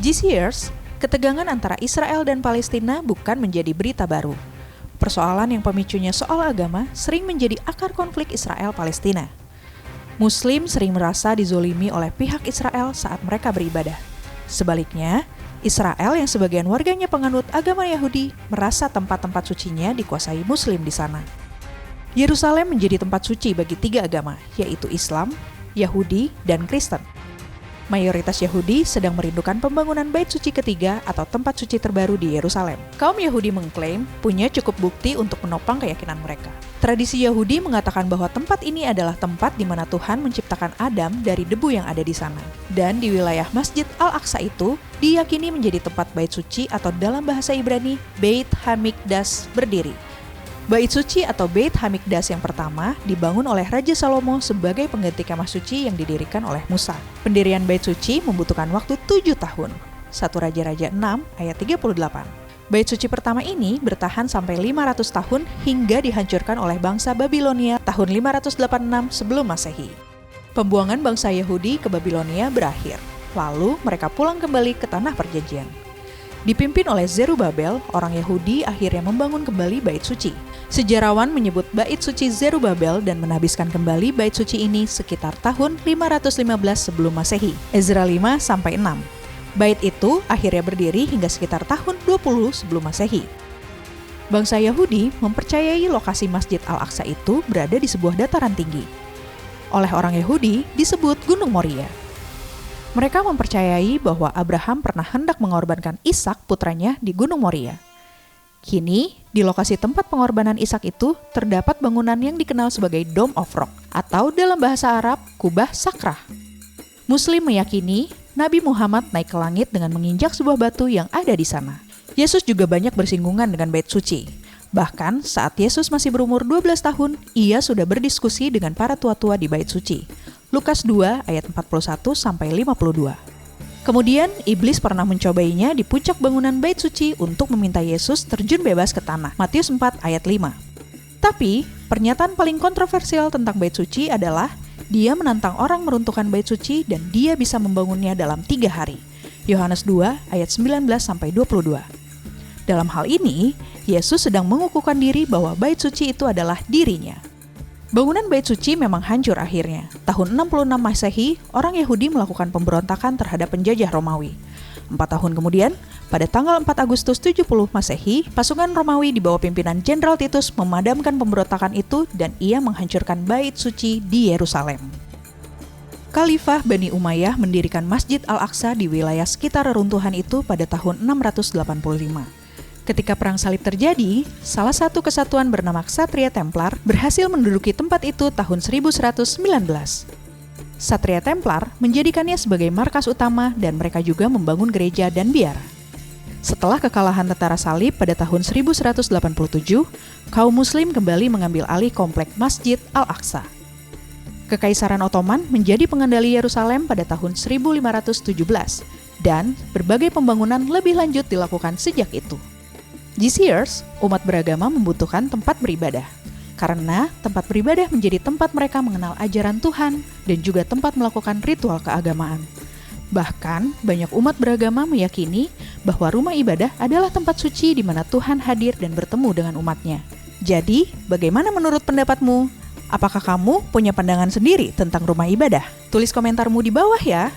GCers, ketegangan antara Israel dan Palestina bukan menjadi berita baru. Persoalan yang pemicunya soal agama sering menjadi akar konflik Israel-Palestina. Muslim sering merasa dizolimi oleh pihak Israel saat mereka beribadah. Sebaliknya, Israel yang sebagian warganya penganut agama Yahudi merasa tempat-tempat sucinya dikuasai Muslim di sana. Yerusalem menjadi tempat suci bagi 3 agama, yaitu Islam, Yahudi, dan Kristen. Mayoritas Yahudi sedang merindukan pembangunan Bait Suci ketiga atau tempat suci terbaru di Yerusalem. Kaum Yahudi mengklaim punya cukup bukti untuk menopang keyakinan mereka. Tradisi Yahudi mengatakan bahwa tempat ini adalah tempat di mana Tuhan menciptakan Adam dari debu yang ada di sana. Dan di wilayah Masjid Al-Aqsa itu diyakini menjadi tempat Bait Suci atau dalam bahasa Ibrani Beit Hamikdash berdiri. Bait Suci atau Beit Hamikdash yang pertama dibangun oleh Raja Salomo sebagai pengganti kemah suci yang didirikan oleh Musa. Pendirian Bait Suci membutuhkan waktu 7 tahun. 1 Raja-Raja 6 ayat 38. Bait Suci pertama ini bertahan sampai 500 tahun hingga dihancurkan oleh bangsa Babilonia tahun 586 sebelum Masehi. Pembuangan bangsa Yahudi ke Babilonia berakhir. Lalu mereka pulang kembali ke tanah perjanjian. Dipimpin oleh Zerubabel, orang Yahudi akhirnya membangun kembali Bait Suci. Sejarawan menyebut Bait Suci Zerubabel dan menhabiskan kembali Bait Suci ini sekitar tahun 515 sebelum Masehi. Ezra 5-6. Bait itu akhirnya berdiri hingga sekitar tahun 20 sebelum Masehi. Bangsa Yahudi mempercayai lokasi Masjid Al-Aqsa itu berada di sebuah dataran tinggi. Oleh orang Yahudi disebut Gunung Moria. Mereka mempercayai bahwa Abraham pernah hendak mengorbankan Ishak putranya di Gunung Moria. Kini, di lokasi tempat pengorbanan Ishak itu terdapat bangunan yang dikenal sebagai Dome of Rock atau dalam bahasa Arab, Kubah Sakrah. Muslim meyakini Nabi Muhammad naik ke langit dengan menginjak sebuah batu yang ada di sana. Yesus juga banyak bersinggungan dengan Bait Suci. Bahkan saat Yesus masih berumur 12 tahun, ia sudah berdiskusi dengan para tua-tua di Bait Suci. Lukas 2 ayat 41-52. Kemudian, iblis pernah mencobainya di puncak bangunan Bait Suci untuk meminta Yesus terjun bebas ke tanah. Matius 4 ayat 5. Tapi, pernyataan paling kontroversial tentang Bait Suci adalah dia menantang orang meruntuhkan Bait Suci dan dia bisa membangunnya dalam 3 hari. Yohanes 2 ayat 19-22. Dalam hal ini, Yesus sedang mengukuhkan diri bahwa Bait Suci itu adalah dirinya. Bangunan Bait Suci memang hancur akhirnya. Tahun 66 Masehi, orang Yahudi melakukan pemberontakan terhadap penjajah Romawi. 4 tahun kemudian, pada tanggal 4 Agustus 70 Masehi, pasukan Romawi di bawah pimpinan Jenderal Titus memadamkan pemberontakan itu dan ia menghancurkan Bait Suci di Yerusalem. Khalifah Bani Umayyah mendirikan Masjid Al-Aqsa di wilayah sekitar reruntuhan itu pada tahun 685. Ketika Perang Salib terjadi, salah satu kesatuan bernama Ksatria Templar berhasil menduduki tempat itu tahun 1119. Ksatria Templar menjadikannya sebagai markas utama dan mereka juga membangun gereja dan biar. Setelah kekalahan tentara Salib pada tahun 1187, kaum Muslim kembali mengambil alih komplek Masjid Al-Aqsa. Kekaisaran Ottoman menjadi pengendali Yerusalem pada tahun 1517 dan berbagai pembangunan lebih lanjut dilakukan sejak itu. GCers, umat beragama membutuhkan tempat beribadah, karena tempat beribadah menjadi tempat mereka mengenal ajaran Tuhan dan juga tempat melakukan ritual keagamaan. Bahkan, banyak umat beragama meyakini bahwa rumah ibadah adalah tempat suci di mana Tuhan hadir dan bertemu dengan umatnya. Jadi, bagaimana menurut pendapatmu? Apakah kamu punya pandangan sendiri tentang rumah ibadah? Tulis komentarmu di bawah ya!